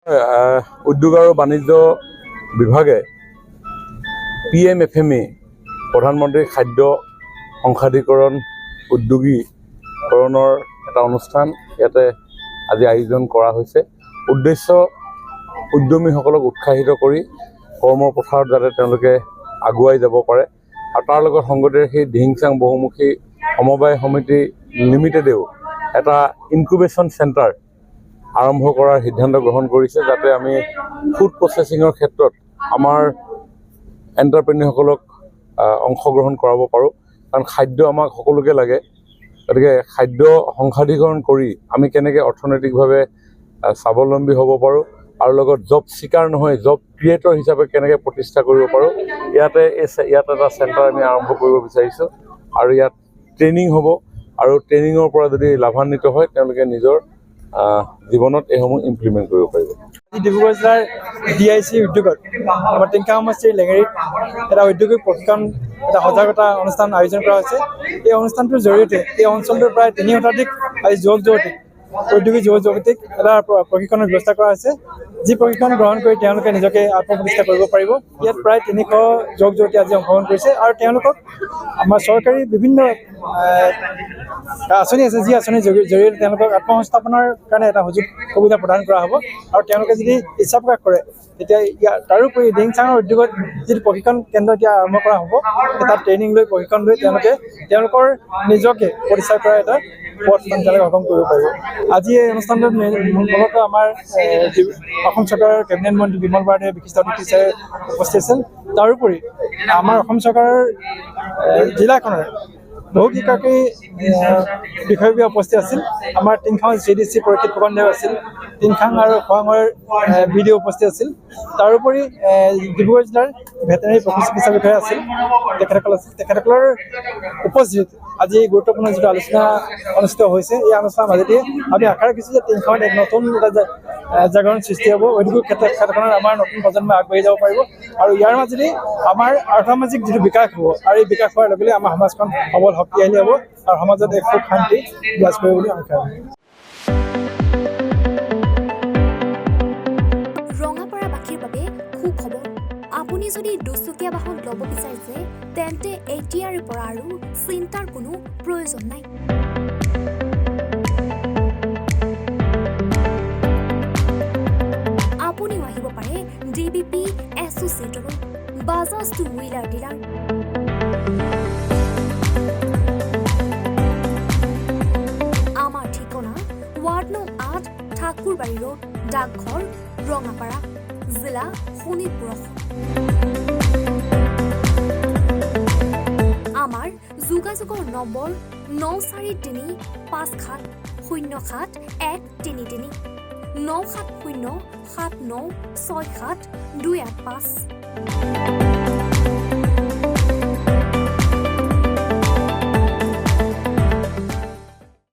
উদ্যোগ আৰু বাণিজ্য বিভাগে PMFME প্ৰধানমন্ত্ৰী খাদ্য সংসাধীকৰণ উদ্যোগীকৰণৰ এটা অনুষ্ঠান ইয়াতে আজি আয়োজন কৰা হৈছে। উদ্দেশ্য উদ্যমীসকলক উৎসাহিত কৰি কৰ্মৰ পথাৰত যাতে তেওঁলোকে আগুৱাই যাব পাৰে আৰু তাৰ লগত সংগতিৰে সেই দিহিংচাং বহুমুখী সমবায় সমিতি লিমিটেডেও এটা ইনকুবেশ্যন চেণ্টাৰ আৰম্ভ কৰাৰ সিদ্ধান্ত গ্ৰহণ কৰিছে, যাতে আমি ফুড প্ৰচেছিঙৰ ক্ষেত্ৰত আমাৰ এণ্টাৰপ্ৰেনিয়ৰসকলক অংশগ্ৰহণ কৰাব পাৰোঁ। কাৰণ খাদ্য আমাক সকলোকে লাগে, গতিকে খাদ্য সংসাধীকৰণ কৰি আমি কেনেকৈ অৰ্থনৈতিকভাৱে স্বাৱলম্বী হ'ব পাৰোঁ আৰু লগত জব চিকাৰ নহয় জব ক্ৰিয়েটৰ হিচাপে কেনেকৈ প্ৰতিষ্ঠা কৰিব পাৰোঁ, ইয়াত এটা চেণ্টাৰ আমি আৰম্ভ কৰিব বিচাৰিছোঁ আৰু ইয়াত ট্ৰেইনিং হ'ব আৰু ট্ৰেইনিঙৰ পৰা যদি লাভান্বিত হয় তেওঁলোকে নিজৰ জীৱনত এইসমূহ ইমপ্লিমেণ্ট কৰিব পাৰিব। ডিব্ৰুগড় জিলাৰ DIC উদ্যোগত আমাৰ টিংখাং সমষ্টিৰ লেঙেৰীত এটা ঔদ্যোগিক প্ৰশিক্ষণ এটা সজাগতা অনুষ্ঠান আয়োজন কৰা হৈছে। এই অনুষ্ঠানটোৰ জৰিয়তে এই অঞ্চলটোৰ প্ৰায় 3 শতাধিক যুৱক যুৱতীক ঔদ্যোগিক যুৱক যুৱতীক এটা প্ৰশিক্ষণৰ ব্যৱস্থা কৰা হৈছে, যি প্ৰশিক্ষণ গ্ৰহণ কৰি তেওঁলোকে নিজকে আত্মপ্ৰতিষ্ঠা কৰিব পাৰিব। ইয়াত প্ৰায় 300 যুৱক যুৱতী আজি অংশগ্ৰহণ কৰিছে আৰু তেওঁলোকক আমাৰ চৰকাৰী বিভিন্ন আঁচনি আছে, যি আঁচনিৰ জৰিয়তে তেওঁলোকক আত্মসংস্থাপনৰ কাৰণে এটা সুবিধা প্ৰদান কৰা হ'ব আৰু তেওঁলোকে যদি ইচ্ছা প্ৰকাশ কৰে তেতিয়া তাৰোপৰি দিহিংচাঙৰ উদ্যোগত যিটো প্ৰশিক্ষণ কেন্দ্ৰ এতিয়া আৰম্ভ কৰা হ'ব, তাত ট্ৰেইনিং লৈ প্ৰশিক্ষণ লৈ তেওঁলোকৰ নিজকে প্ৰতিষ্ঠা কৰা এটা পথ তেওঁলোকে অংশগ্ৰহণ কৰিব পাৰিব। আজি এই অনুষ্ঠানটোত মূলতঃ আমাৰ অসম চৰকাৰৰ কেবিনেট মন্ত্ৰী বিমল বৰাদলৈ বিশিষ্ট অতিথি হিচাপে উপস্থিত আছিল। তাৰোপৰি আমাৰ অসম চৰকাৰৰ জিলাখনৰ বহুকেইগৰাকী বিষয়ববীয়া উপস্থিত আছিল। আমাৰ টিংখাং CDC পৰীক্ষিত ফুকনদেও আছিল, টিংখাং আৰু খোৱাঙৰ BDO উপস্থিত আছিল। তাৰোপৰি ডিব্ৰুগড় জিলাৰ ভেটেনেৰী পশু চিকিৎসা বিষয়া আছিল, তেখেতসকলৰ উপস্থিতিত আজি গুৰুত্বপূৰ্ণ যিটো আলোচনা অনুষ্ঠিত হৈছে। এই আলোচনাৰ মাজেদি আমি আশা ৰাখিছোঁ যে টিংখাঙত এক নতুন এটা জাগৰণ সৃষ্টি হ'ব, ঔদ্যোগিক ক্ষেত্ৰখনত আমাৰ নতুন প্ৰজন্ম আগবাঢ়ি যাব পাৰিব আৰু ইয়াৰ মাজেদি আমাৰ আৰ্থসামাজিক যিটো বিকাশ হ'ব আৰু এই বিকাশ হোৱাৰ লগে লগে আমাৰ সমাজখন সবল শক্তিশালী হ'ব আৰু সমাজত এক সুখ শান্তি বিৰাজ কৰিব বুলি আশা ৰাখিছোঁ। ৰঙাপাৰাবাসীৰ বাবে সুখবৰ। আপুনি যদি দুচকীয়া বাহন ল'ব বিচাৰিছে তেন্তে এতিয়াৰে পৰা আৰু চিন্তাৰ কোনো প্ৰয়োজন নাই। আপুনিও আহিব পাৰে DBP এছ'চিয়েটলৈ, বাজাজ টু হুইলাৰ ডিলাৰ। আমাৰ ঠিকনা ৱাৰ্ড নং 8 ঠাকুৰবাৰী ৰোড, ডাকঘৰ, ৰঙাপাৰা, জিলা শোণিতপুৰ। আমাৰ যোগাযোগৰ নম্বৰ 9435707133 9707967285285।